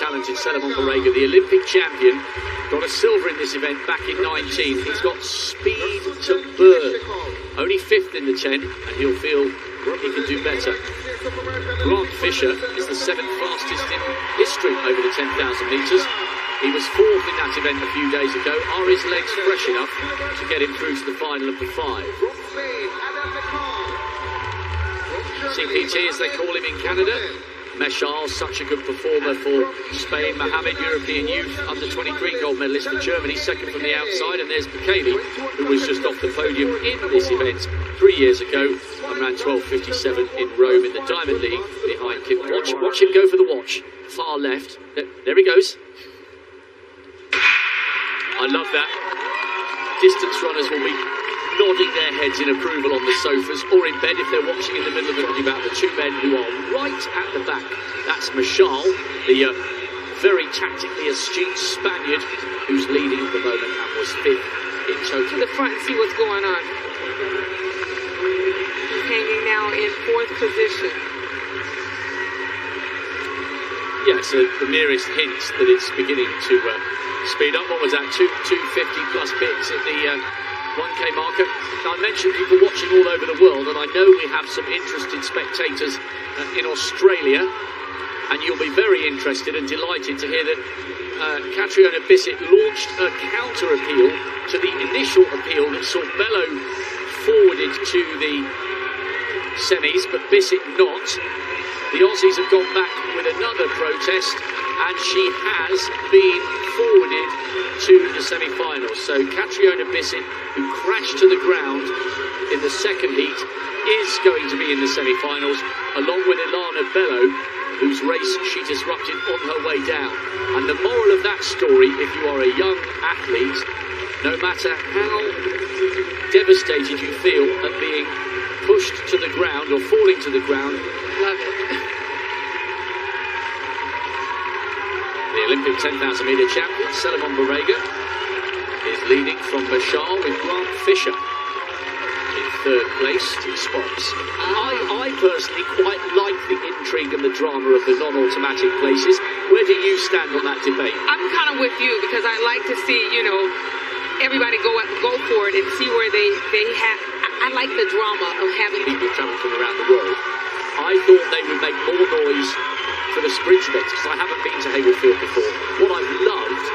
talented Solomon Borrega, the Olympic champion, got a silver in this event back in 19. He's got speed to burn. Only 5th in the 10, and he'll feel he can do better. Grant Fisher is the 7th fastest in history over the 10,000 metres. He was 4th in that event a few days ago. Are his legs fresh enough to get him through to the final of the 5? CPT, as they call him in Canada. Meshal, such a good performer for Spain. Mohamed, European Youth Under-23 gold medalist for Germany, 2nd from the outside. And there's Bekele, who was just off the podium in this event 3 years ago and ran 12:57 in Rome in the Diamond League behind Kip. Watch him go for the watch. Far left. There he goes. I love that. Distance runners will be nodding their heads in approval on the sofas or in bed if they're watching in the middle of the about the two men who are right at the back. That's Meshal, the very tactically astute Spaniard who's leading at the moment and was 5th in Tokyo. To the front and see what's going on. He's hanging now in 4th position. Yeah, so the merest hint that it's beginning to speed up. What was that? 250 plus bits at the 1K marker. Now, I mentioned people watching all over the world, and I know we have some interested spectators in Australia, and you'll be very interested and delighted to hear that Catriona Bissett launched a counter-appeal to the initial appeal that saw Bello forwarded to the semis, but Bissett not. The Aussies have gone back with another protest, and she has been forwarded to the semi-finals. So Catriona Bissett, who crashed to the ground in the 2nd heat, is going to be in the semi-finals, along with Ilana Bello, whose race she disrupted on her way down. And the moral of that story, if you are a young athlete, no matter how devastated you feel at being pushed to the ground or falling to the ground, love it. The Olympic 10,000 metre champion, Solomon Borrega, is leading from Meshal with Grant Fisher in 3rd place in spots. I personally quite like the intrigue and the drama of the non-automatic places. Where do you stand on that debate? I'm kind of with you because I like to see, you know, everybody go for it and see where they have. I like the drama of having people travel from around the world. I thought they would make more noise for the sprint events because I haven't been to Haywardfield before. What I've loved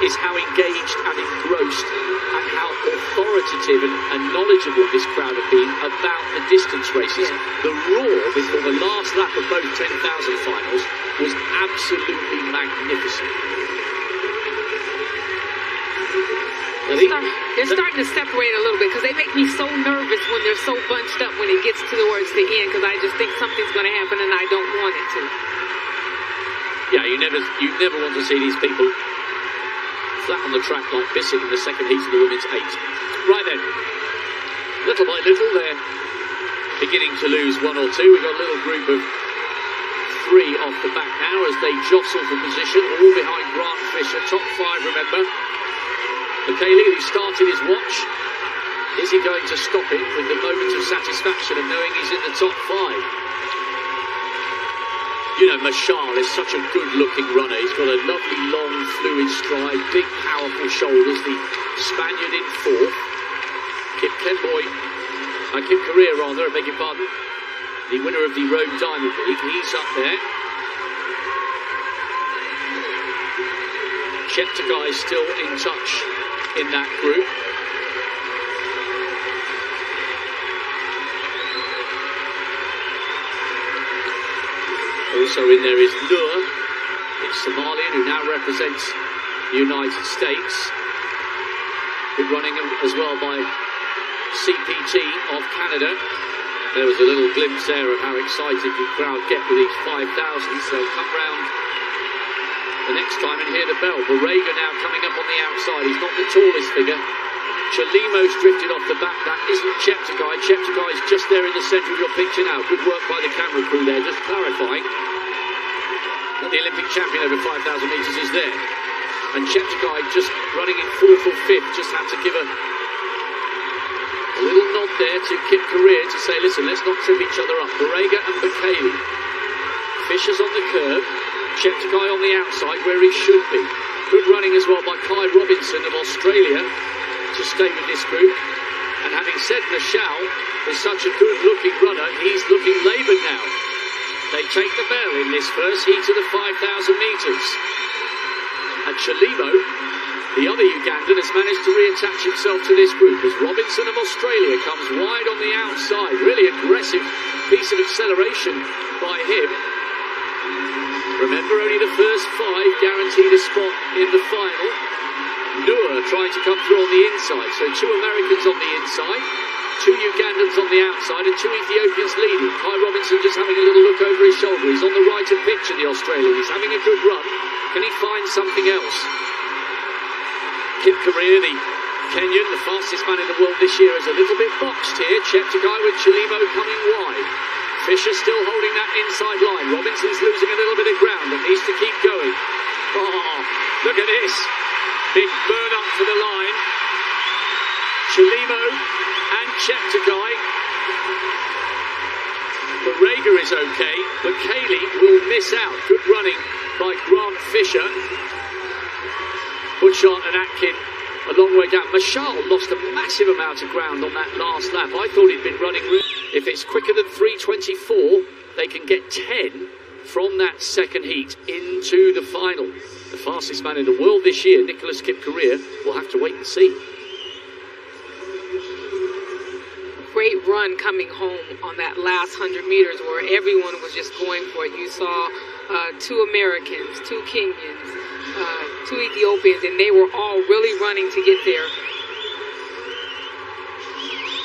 is how engaged and engrossed and how authoritative and knowledgeable this crowd have been about the distance races. The roar before the last lap of both 10,000 finals was absolutely magnificent. They're starting to separate a little bit because they make me so nervous when they're so bunched up when it gets towards the end because I just think something's going to happen and I don't want it to. Yeah, you never want to see these people flat on the track like Bissett in the 2nd heat of the women's 8. Right then, little by little they're beginning to lose 1 or 2. We've got a little group of 3 off the back now as they jostle for position, all behind Grant Fisher. Top 5, remember. Bekele, who started his watch, is he going to stop it with the moment of satisfaction of knowing he's in the top 5? You know, Meshal is such a good-looking runner. He's got a lovely, long, fluid stride, big, powerful shoulders. The Spaniard in 4th. Kip Correa, I beg your pardon. The winner of the Rome Diamond League. He's up there. Cheptegei is still in touch in that group. Also in there is Nur, it's Somalian, who now represents the United States. Good running as well by CPT of Canada. There was a little glimpse there of how excited the crowd get with these 5,000s. They'll come round the next time and hear the bell. Borrega now coming up on the outside. He's not the tallest figure. Chalimo's drifted off the back. That isn't Cheptegei. Cheptegei's just there in the centre of your picture now. Good work by the camera crew there, just clarifying that the Olympic champion over 5,000 metres is there. And Cheptegei just running in 4th or 5th, just had to give a little nod there to Kip Correa to say, listen, let's not trip each other up. Borrega and Bekele. Fisher's on the curb. Cheptegei on the outside where he should be. Good running as well by Kai Robinson of Australia to stay with this group. And having said Michal is such a good-looking runner, he's looking laboured now. They take the bell in this first heat of the 5,000 metres. And Chalimo, the other Ugandan, has managed to reattach himself to this group as Robinson of Australia comes wide on the outside. Really aggressive piece of acceleration by him. Remember, only the first 5 guaranteed a spot in the final. Noor trying to come through on the inside. So 2 Americans on the inside, 2 Ugandans on the outside, and 2 Ethiopians leading. Kai Robinson just having a little look over his shoulder. He's on the right of picture, the Australian. He's having a good run. Can he find something else? Kip Korea, the Kenyan, the fastest man in the world this year, is a little bit boxed here. Cheptegei with Chalimo coming wide. Fisher still holding that inside line. Robinson's losing a little bit of ground but needs to keep going. Oh, look at this. Big burn up for the line. Chalimo and Cheptegei. Barega is okay, but Cayley will miss out. Good running by Grant Fisher. Butchart and Atkin a long way down. Michal lost a massive amount of ground on that last lap. I thought he'd been running. If it's quicker than 3:24, they can get 10 from that second heat into the final. The fastest man in the world this year, Nicholas Kip Korea, will have to wait and see. Great run coming home on that last 100 meters where everyone was just going for it. You saw 2 Americans, 2 Kenyans, 2 Ethiopians, and they were all really running to get there.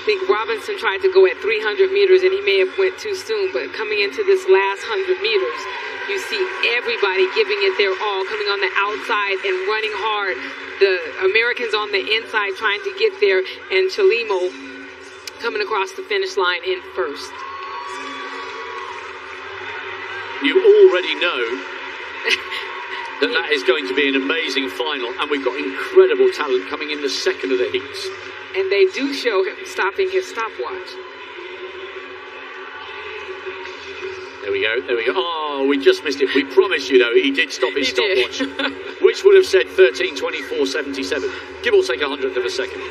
I think Robinson tried to go at 300 meters and he may have went too soon, but coming into this last 100 meters, you see everybody giving it their all, coming on the outside and running hard. The Americans on the inside trying to get there, and Chalimo coming across the finish line in first. You already know that is going to be an amazing final, and we've got incredible talent coming in the second of the heats. And they do show him stopping his stopwatch. There we go, there we go. Oh, we just missed it. We promised you, though, he did stop his stopwatch, which would have said 13:24.77. Give or take 100th of a second.